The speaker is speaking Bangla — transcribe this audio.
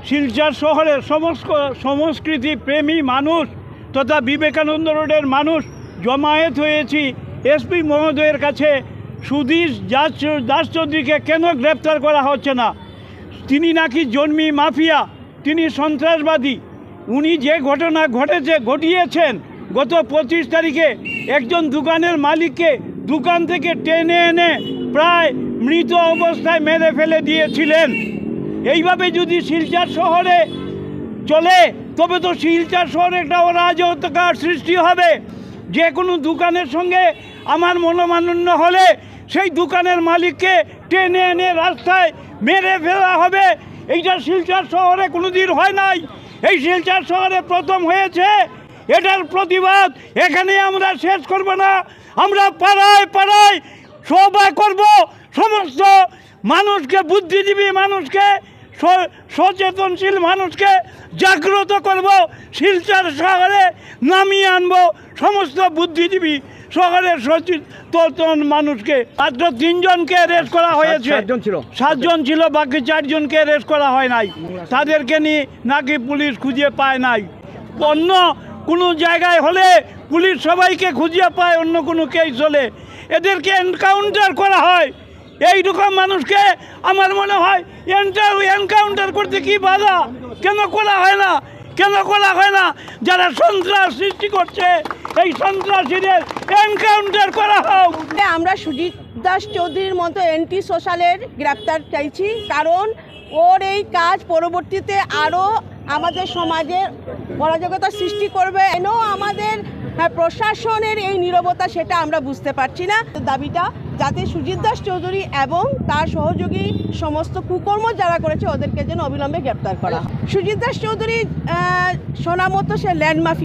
শিলচর শহরের সংস্কৃতি প্রেমী মানুষ তথা বিবেকানন্দ রোডের মানুষ জমায়েত হয়েছি এসপি মহোদয়ের কাছে। সুধীর দাস চৌধুরীকে কেন গ্রেপ্তার করা হচ্ছে না? তিনি নাকি জন্মি মাফিয়া, তিনি সন্ত্রাসবাদী। উনি যে ঘটনা ঘটিয়েছেন গত 25 তারিখে একজন দোকানের মালিককে দোকান থেকে টেনে এনে প্রায় মৃত অবস্থায় মেরে ফেলে দিয়েছিলেন। এইভাবে যদি শিলচর শহরে চলে তবে তো শিলচর শহরে একটা অরাজকতার সৃষ্টি হবে। যে কোনো দোকানের সঙ্গে আমার মনোমালিন্য হলে সেই দোকানের মালিককে টেনে এনে রাস্তায় মেরে ফেলা হবে। এইটা শিলচর শহরে কোনোদিন হয় নাই, এই শিলচর শহরে প্রথম হয়েছে। এটার প্রতিবাদ এখানে আমরা শেষ করব না, আমরা পাড়ায় পাড়ায় সভা করব, সমস্ত মানুষকে, বুদ্ধিজীবী মানুষকে, সচেতনশীল মানুষকে জাগ্রত করব, শিলচর শহরে নামিয়ে আনব সমস্ত বুদ্ধিজীবী শহরের সচেতন মানুষকে। মাত্র 3 জনকে অ্যারেস্ট করা হয়েছে, 7 জন ছিল, বাকি 4 জনকে অ্যারেস্ট করা হয় নাই। তাদেরকে নিয়ে নাকি পুলিশ খুঁজে পায় নাই। অন্য কোনো জায়গায় হলে পুলিশ সবাইকে খুঁজে পায়, অন্য কোনো কেস হলে এদেরকে এনকাউন্টার করা হয়। এইরকম মানুষকে আমার মনে হয় এনকাউন্টার করতে কি বাধা? কেন করা হয় না? কেন করা হয় না? যারা সন্ত্রাস সৃষ্টি করছে এই সন্ত্রাসীদের এনকাউন্টার করা হোক। আমরা সুজিত দাস চৌধুরীর মতো অ্যান্টি সোশ্যালের গ্রেপ্তার চাইছি, কারণ ওর এই কাজ পরবর্তীতে আরও আমাদের সমাজে অরাজকতা সৃষ্টি করবে। কেন আমাদের প্রশাসনের এই নীরবতা সেটা আমরা বুঝতে পারছি না। দাবিটা যাতে সুজিত দাস চৌধুরী এবং তার সহযোগী সমস্ত কুকর্ম যারা করেছে ওদেরকে যেন অবিলম্বে গ্রেপ্তার করা। সুজিত দাস চৌধুরী শোনা মতো সে ল্যান্ড মাফিয়া।